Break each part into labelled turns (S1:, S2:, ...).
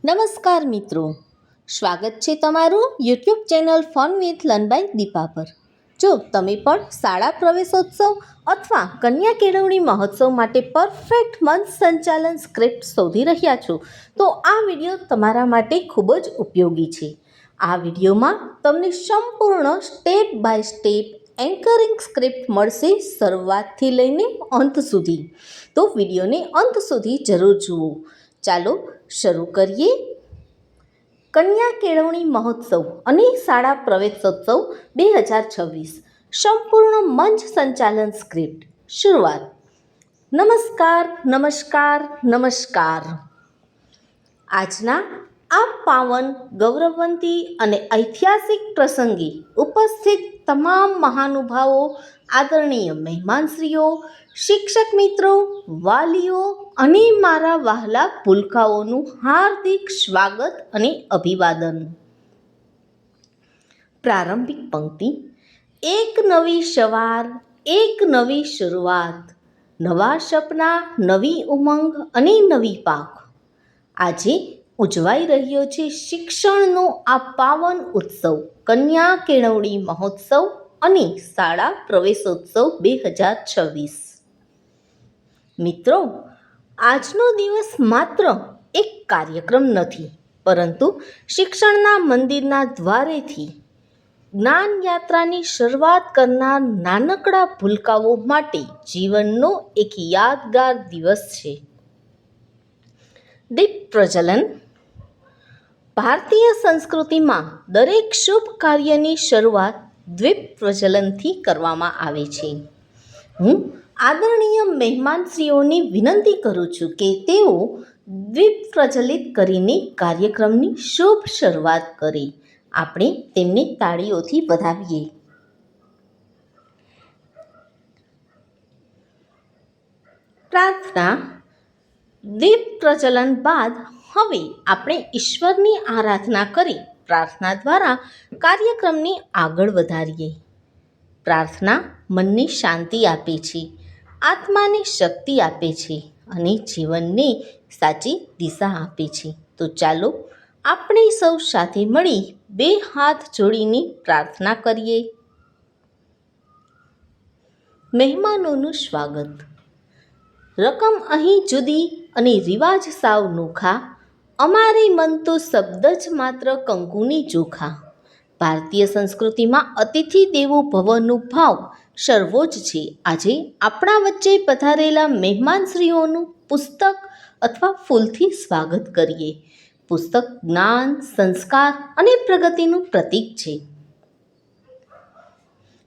S1: નમસ્કાર મિત્રો, સ્વાગત છે તમારું YouTube channel Fun with Learn by Deepa પર. જો તમે પણ શાળા પ્રવેશોત્સવ અથવા કન્યા કેળવણી મહોત્સવ માટે પરફેક્ટ મંચ સંચાલન સ્ક્રિપ્ટ શોધી રહ્યા છો તો આ વિડીયો તમારા માટે ખૂબ જ ઉપયોગી છે. આ વિડીયોમાં તમને સંપૂર્ણ step by step anchoring script મળશે, શરૂઆતથી લઈને અંત સુધી. તો વિડીયોને અંત સુધી જરૂર જુઓ. ચાલો શરૂ કરીએ. કન્યા કેળવણી મહોત્સવ અને શાળા પ્રવેશોત્સવ 2026 સંપૂર્ણ મંચ સંચાલન સ્ક્રિપ્ટ. શરૂઆત. નમસ્કાર. આજના આ પાવન, ગૌરવવંતી અને ઐતિહાસિક પ્રસંગે ઉપસ્થિત તમામ મહાનુભાવો, આદરણીય મહેમાનશ્રીઓ, શિક્ષક મિત્રો, વાલીઓ અને મારા વહાલા ભૂલકાઓનું હાર્દિક સ્વાગત અને અભિવાદન. પ્રારંભિક પંક્તિ. એક નવી સવાર, એક નવી શરૂઆત, નવા સપના, નવી ઉમંગ અને નવી પાક. આજે ઉજવાઈ રહ્યો છે શિક્ષણનો આ પાવન ઉત્સવ, કન્યા કેળવણી મહોત્સવ અને શાળા પ્રવેશોત્સવ 2026. મિત્રો, આજનો દિવસ માત્ર એક કાર્યક્રમ નથી, પરંતુ શિક્ષણના મંદિરના દ્વારેથી જ્ઞાન યાત્રાની શરૂઆત કરનાર નાનકડા ભૂલકાઓ માટે જીવનનો એક યાદગાર દિવસ છે. દીપ પ્રજ્વલન. ભારતીય સંસ્કૃતિમાં દરેક શુભ કાર્યની શરૂઆત દીપ પ્રજ્વલનથી કરવામાં આવે છે. હું આદરણીય મહેમાનશ્રીઓને વિનંતી કરું છું કે તેઓ દીપ પ્રજ્વલિત કરીને કાર્યક્રમની શુભ શરૂઆત કરે. આપણે તેમને તાળીઓથી વધાવીએ. પ્રાર્થના. દીપ પ્રજ્વલન બાદ હવે આપણે ઈશ્વરની આરાધના કરી પ્રાર્થના દ્વારા કાર્યક્રમને આગળ વધારીએ. પ્રાર્થના મનને શાંતિ આપે છે, આત્માને શક્તિ આપે છે અને જીવનને સાચી દિશા આપે છે. તો ચાલો આપણે સૌ સાથે મળી બે હાથ જોડીને પ્રાર્થના કરીએ. મહેમાનોનું સ્વાગત. રકમ અહીં જુદી અને રિવાજ સાવ નોખા, અમારે મન તો શબ્દ જ માત્ર કંકુની ચોખા. ભારતીય સંસ્કૃતિમાં અતિથિ દેવો ભવનો ભાવ સર્વોચ્ચ છે. આજે આપણા વચ્ચે પધારેલા મહેમાનશ્રીઓનું પુસ્તક અથવા ફૂલથી સ્વાગત કરીએ. પુસ્તક જ્ઞાન, સંસ્કાર અને પ્રગતિનું પ્રતીક છે.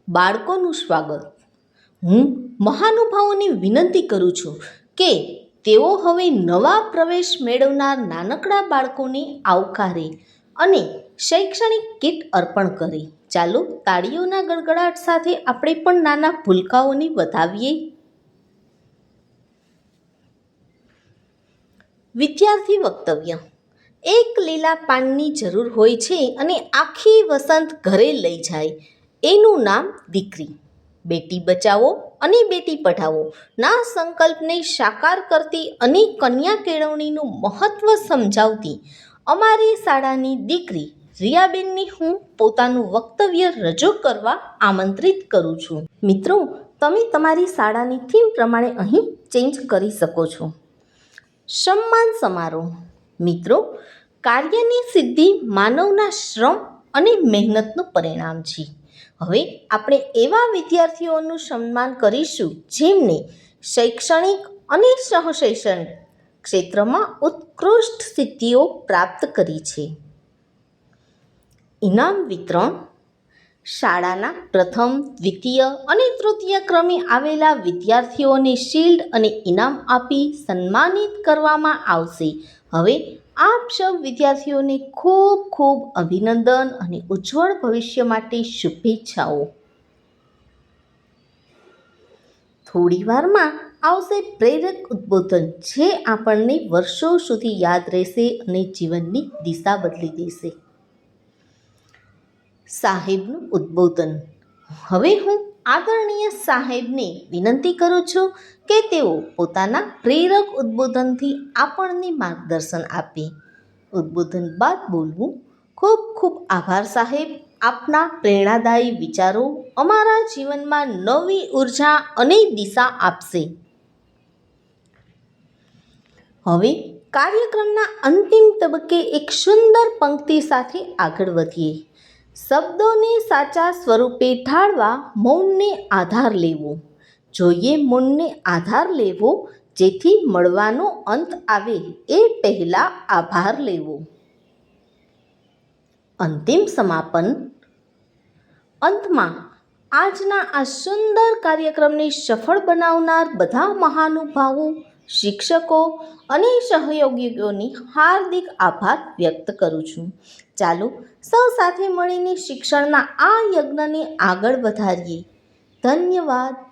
S1: બાળકોનું સ્વાગત. હું મહાનુભાવોને વિનંતી કરું છું કે તેઓ હવે નવા પ્રવેશ મેળવનાર નાનકડા બાળકોને આવકારે અને શૈક્ષણિક કીટ અર્પણ કરે. ચાલો તાળીઓના ગડગડાટ સાથે આપણે પણ નાના ભૂલકાઓને વધાવીએ. વિદ્યાર્થી વક્તવ્ય. એક લીલા પાનની જરૂર હોય છે અને આખી વસંત ઘરે લઈ જાય. એનું નામ દીકરી. બેટી બચાવો અને બેટી પઢાવો ના સંકલ્પને સાકાર કરતી અને કન્યા કેળવણીનું મહત્વ સમજાવતી અમારી શાળાની દીકરી રિયાબેનને હું પોતાનું વક્તવ્ય રજૂ કરવા આમંત્રિત કરું છું. મિત્રો, તમે તમારી શાળાની થીમ પ્રમાણે અહીં ચેન્જ કરી શકો છો. સન્માન સમારોહ. મિત્રો, કાર્યની સિદ્ધિ માનવના શ્રમ અને મહેનતનું પરિણામ છે. હવે આપણે એવા વિદ્યાર્થીઓનું સન્માન કરીશું જેમને શૈક્ષણિક અને સહશૈક્ષણિક ક્ષેત્રમાં ઉત્કૃષ્ટ સિદ્ધિઓ પ્રાપ્ત કરી છે. ઇનામ વિતરણ. શાળાના પ્રથમ, દ્વિતીય અને તૃતીય ક્રમે આવેલા વિદ્યાર્થીઓને શિલ્ડ અને ઇનામ આપી સન્માનિત કરવામાં આવશે. હવે આપ સૌ વિદ્યાર્થીઓને ખૂબ ખૂબ અભિનંદન અને ઉજ્જવળ ભવિષ્ય માટે શુભેચ્છાઓ. થોડી વારમાં આવશે પ્રેરક ઉદ્બોધન જે આપણને વર્ષો સુધી યાદ રહેશે અને જીવનની દિશા બદલી દેશે. સાહેબનું ઉદ્બોધન. હવે હું આદરણીય સાહેબને વિનંતી કરું છું કે તેઓ પોતાના પ્રેરક ઉદ્બોધનથી આપણને માર્ગદર્શન આપે. ઉદ્બોધન બાદ બોલવું. ખૂબ ખૂબ આભાર સાહેબ. આપના પ્રેરણાદાયી વિચારો અમારા જીવનમાં નવી ઉર્જા અને દિશા આપશે. હવે કાર્યક્રમના અંતિમ તબક્કે એક સુંદર પંક્તિ સાથે આગળ વધીએ. શબ્દોને સાચા સ્વરૂપે ઢાળવા મૌનને આધાર લેવો જોઈએ. મૌનને આધાર લેવો જેથી મળવાનો અંત આવે એ પહેલાં આભાર લેવો. અંતિમ સમાપન. અંતમાં આજના આ સુંદર કાર્યક્રમને સફળ બનાવનાર બધા મહાનુભાવો, શિક્ષકો અને સહયોગીઓની હાર્દિક આભાર વ્યક્ત કરું છું. ચાલો સૌ સાથે મળીને શિક્ષણના આ યજ્ઞને આગળ વધારીએ. ધન્યવાદ.